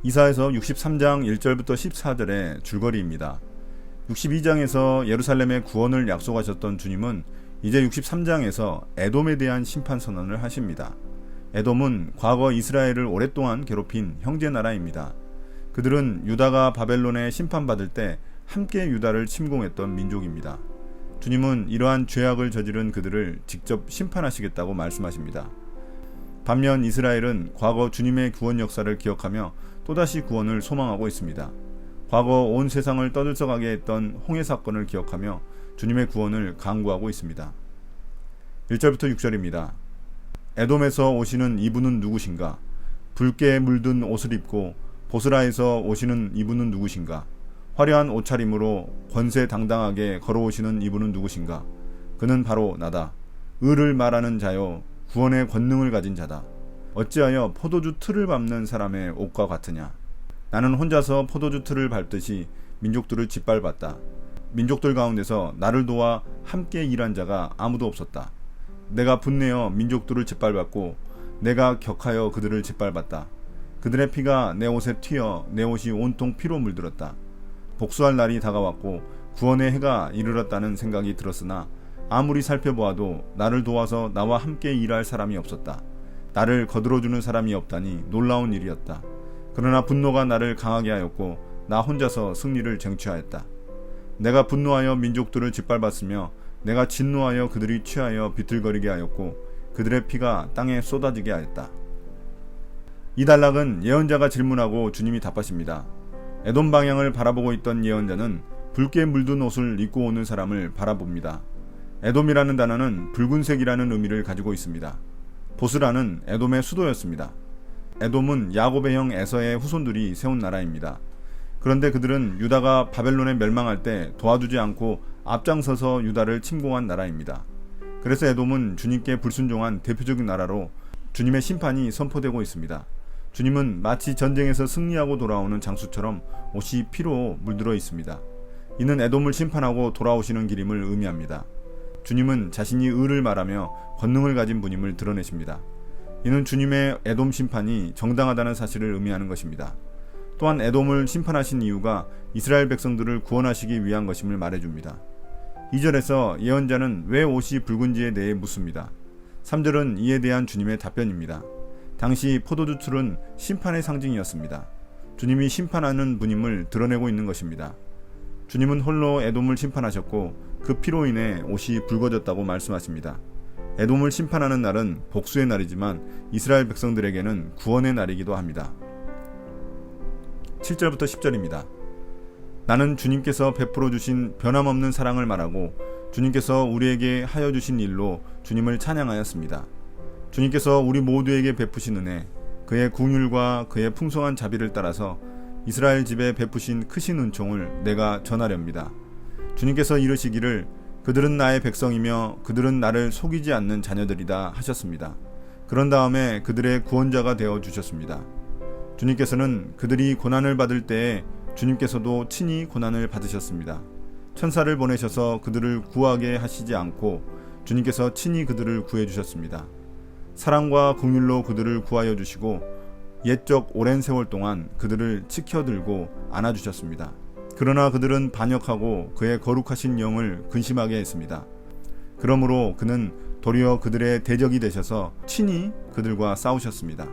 이사야서 63장 1절부터 14절의 줄거리입니다. 62장에서 예루살렘의 구원을 약속하셨던 주님은 이제 63장에서 에돔에 대한 심판 선언을 하십니다. 에돔은 과거 이스라엘을 오랫동안 괴롭힌 형제 나라입니다. 그들은 유다가 바벨론에 심판받을 때 함께 유다를 침공했던 민족입니다. 주님은 이러한 죄악을 저지른 그들을 직접 심판하시겠다고 말씀하십니다. 반면 이스라엘은 과거 주님의 구원 역사를 기억하며 또다시 구원을 소망하고 있습니다. 과거 온 세상을 떠들썩하게 했던 홍해 사건을 기억하며 주님의 구원을 간구하고 있습니다. 1절부터 6절입니다. 에돔에서 오시는 이분은 누구신가? 붉게 물든 옷을 입고 보스라에서 오시는 이분은 누구신가? 화려한 옷차림으로 권세당당하게 걸어오시는 이분은 누구신가? 그는 바로 나다. 의를 말하는 자요 구원의 권능을 가진 자다. 어찌하여 포도주 틀을 밟는 사람의 옷과 같으냐? 나는 혼자서 포도주 틀을 밟듯이 민족들을 짓밟았다. 민족들 가운데서 나를 도와 함께 일한 자가 아무도 없었다. 내가 분내어 민족들을 짓밟았고 내가 격하여 그들을 짓밟았다. 그들의 피가 내 옷에 튀어 내 옷이 온통 피로 물들었다. 복수할 날이 다가왔고 구원의 해가 이르렀다는 생각이 들었으나 아무리 살펴보아도 나를 도와서 나와 함께 일할 사람이 없었다. 나를 거들어주는 사람이 없다니 놀라운 일이었다. 그러나 분노가 나를 강하게 하였고 나 혼자서 승리를 쟁취하였다. 내가 분노하여 민족들을 짓밟았으며 내가 진노하여 그들이 취하여 비틀거리게 하였고 그들의 피가 땅에 쏟아지게 하였다. 이 단락은 예언자가 질문하고 주님이 답하십니다. 에돔 방향을 바라보고 있던 예언자는 붉게 물든 옷을 입고 오는 사람을 바라봅니다. 에돔이라는 단어는 붉은색이라는 의미를 가지고 있습니다. 보스라는 에돔의 수도였습니다. 에돔은 야곱의 형 에서의 후손들이 세운 나라입니다. 그런데 그들은 유다가 바벨론에 멸망할 때 도와주지 않고 앞장서서 유다를 침공한 나라입니다. 그래서 에돔은 주님께 불순종한 대표적인 나라로 주님의 심판이 선포되고 있습니다. 주님은 마치 전쟁에서 승리하고 돌아오는 장수처럼 옷이 피로 물들어 있습니다. 이는 에돔을 심판하고 돌아오시는 길임을 의미합니다. 주님은 자신이 의를 말하며 권능을 가진 분임을 드러내십니다. 이는 주님의 에돔 심판이 정당하다는 사실을 의미하는 것입니다. 또한 에돔을 심판하신 이유가 이스라엘 백성들을 구원하시기 위한 것임을 말해줍니다. 2절에서 예언자는 왜 옷이 붉은지에 대해 묻습니다. 3절은 이에 대한 주님의 답변입니다. 당시 포도주 틀은 심판의 상징이었습니다. 주님이 심판하는 분임을 드러내고 있는 것입니다. 주님은 홀로 에돔을 심판하셨고 그 피로 인해 옷이 붉어졌다고 말씀하십니다. 에돔을 심판하는 날은 복수의 날이지만 이스라엘 백성들에게는 구원의 날이기도 합니다. 7절부터 10절입니다. 나는 주님께서 베풀어 주신 변함없는 사랑을 말하고 주님께서 우리에게 하여 주신 일로 주님을 찬양하였습니다. 주님께서 우리 모두에게 베푸신 은혜, 그의 긍휼과 그의 풍성한 자비를 따라서 이스라엘 집에 베푸신 크신 은총을 내가 전하렵니다. 주님께서 이르시기를 그들은 나의 백성이며 그들은 나를 속이지 않는 자녀들이다 하셨습니다. 그런 다음에 그들의 구원자가 되어 주셨습니다. 주님께서는 그들이 고난을 받을 때에 주님께서도 친히 고난을 받으셨습니다. 천사를 보내셔서 그들을 구하게 하시지 않고 주님께서 친히 그들을 구해 주셨습니다. 사랑과 긍휼로 그들을 구하여 주시고 옛적 오랜 세월 동안 그들을 지켜들고 안아주셨습니다. 그러나 그들은 반역하고 그의 거룩하신 영을 근심하게 했습니다. 그러므로 그는 도리어 그들의 대적이 되셔서 친히 그들과 싸우셨습니다.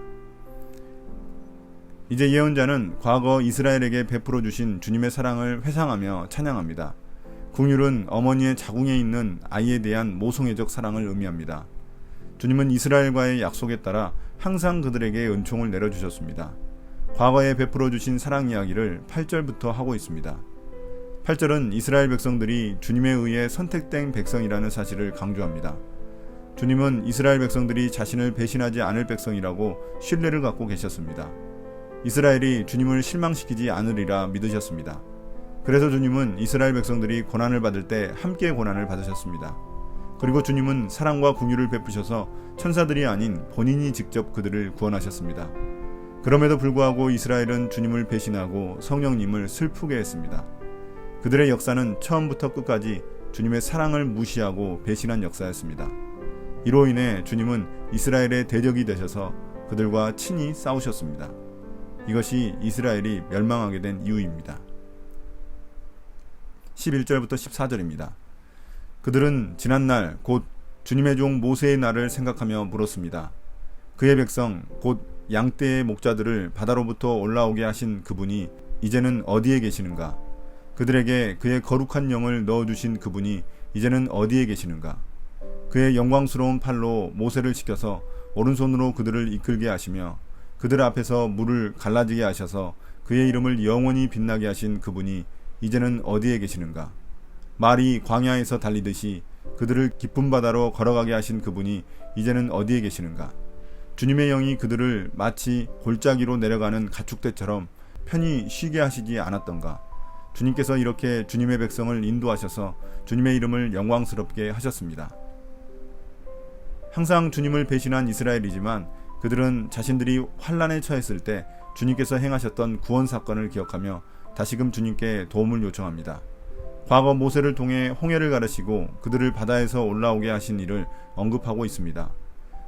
이제 예언자는 과거 이스라엘에게 베풀어 주신 주님의 사랑을 회상하며 찬양합니다. 긍휼은 어머니의 자궁에 있는 아이에 대한 모성애적 사랑을 의미합니다. 주님은 이스라엘과의 약속에 따라 항상 그들에게 은총을 내려주셨습니다. 과거에 베풀어 주신 사랑 이야기를 8절부터 하고 있습니다. 8절은 이스라엘 백성들이 주님에 의해 선택된 백성이라는 사실을 강조합니다. 주님은 이스라엘 백성들이 자신을 배신하지 않을 백성이라고 신뢰를 갖고 계셨습니다. 이스라엘이 주님을 실망시키지 않으리라 믿으셨습니다. 그래서 주님은 이스라엘 백성들이 고난을 받을 때 함께 고난을 받으셨습니다. 그리고 주님은 사랑과 긍휼을 베푸셔서 천사들이 아닌 본인이 직접 그들을 구원하셨습니다. 그럼에도 불구하고 이스라엘은 주님을 배신하고 성령님을 슬프게 했습니다. 그들의 역사는 처음부터 끝까지 주님의 사랑을 무시하고 배신한 역사였습니다. 이로 인해 주님은 이스라엘의 대적이 되셔서 그들과 친히 싸우셨습니다. 이것이 이스라엘이 멸망하게 된 이유입니다. 11절부터 14절입니다. 그들은 지난날 곧 주님의 종 모세의 날을 생각하며 물었습니다. 그의 백성 곧 양떼의 목자들을 바다로부터 올라오게 하신 그분이 이제는 어디에 계시는가? 그들에게 그의 거룩한 영을 넣어주신 그분이 이제는 어디에 계시는가? 그의 영광스러운 팔로 모세를 시켜서 오른손으로 그들을 이끌게 하시며 그들 앞에서 물을 갈라지게 하셔서 그의 이름을 영원히 빛나게 하신 그분이 이제는 어디에 계시는가? 말이 광야에서 달리듯이 그들을 깊은 바다로 걸어가게 하신 그분이 이제는 어디에 계시는가? 주님의 영이 그들을 마치 골짜기로 내려가는 가축대처럼 편히 쉬게 하시지 않았던가? 주님께서 이렇게 주님의 백성을 인도하셔서 주님의 이름을 영광스럽게 하셨습니다. 항상 주님을 배신한 이스라엘이지만 그들은 자신들이 환난에 처했을 때 주님께서 행하셨던 구원 사건을 기억하며 다시금 주님께 도움을 요청합니다. 과거 모세를 통해 홍해를 가르시고 그들을 바다에서 올라오게 하신 일을 언급하고 있습니다.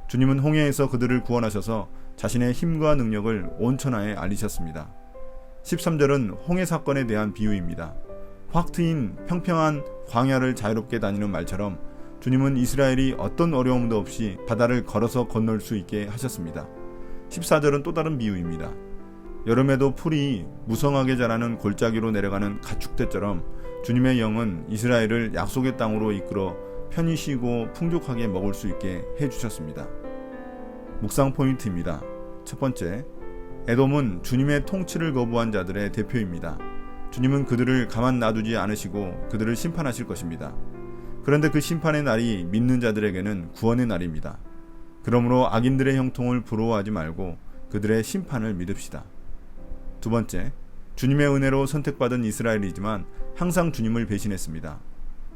주님은 홍해에서 그들을 구원하셔서 자신의 힘과 능력을 온 천하에 알리셨습니다. 13절은 홍해 사건에 대한 비유입니다. 확 트인 평평한 광야를 자유롭게 다니는 말처럼 주님은 이스라엘이 어떤 어려움도 없이 바다를 걸어서 건널 수 있게 하셨습니다. 14절은 또 다른 비유입니다. 여름에도 풀이 무성하게 자라는 골짜기로 내려가는 가축대처럼 주님의 영은 이스라엘을 약속의 땅으로 이끌어 편히 쉬고 풍족하게 먹을 수 있게 해주셨습니다. 묵상 포인트입니다. 첫 번째, 에돔은 주님의 통치를 거부한 자들의 대표입니다. 주님은 그들을 가만 놔두지 않으시고 그들을 심판하실 것입니다. 그런데 그 심판의 날이 믿는 자들에게는 구원의 날입니다. 그러므로 악인들의 형통을 부러워하지 말고 그들의 심판을 믿읍시다. 두 번째, 주님의 은혜로 선택받은 이스라엘이지만 항상 주님을 배신했습니다.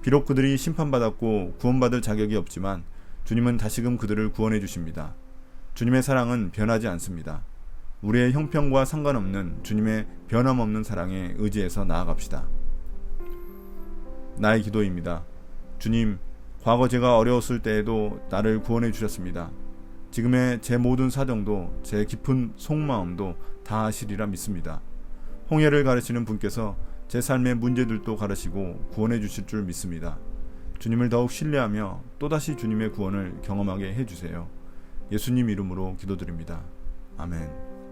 비록 그들이 심판받았고 구원받을 자격이 없지만 주님은 다시금 그들을 구원해 주십니다. 주님의 사랑은 변하지 않습니다. 우리의 형편과 상관없는 주님의 변함없는 사랑에 의지해서 나아갑시다. 나의 기도입니다. 주님, 과거 제가 어려웠을 때에도 나를 구원해 주셨습니다. 지금의 제 모든 사정도 제 깊은 속마음도 다 아시리라 믿습니다. 홍해를 가르치는 분께서 제 삶의 문제들도 가르치고 구원해 주실 줄 믿습니다. 주님을 더욱 신뢰하며 또다시 주님의 구원을 경험하게 해주세요. 예수님 이름으로 기도드립니다. 아멘.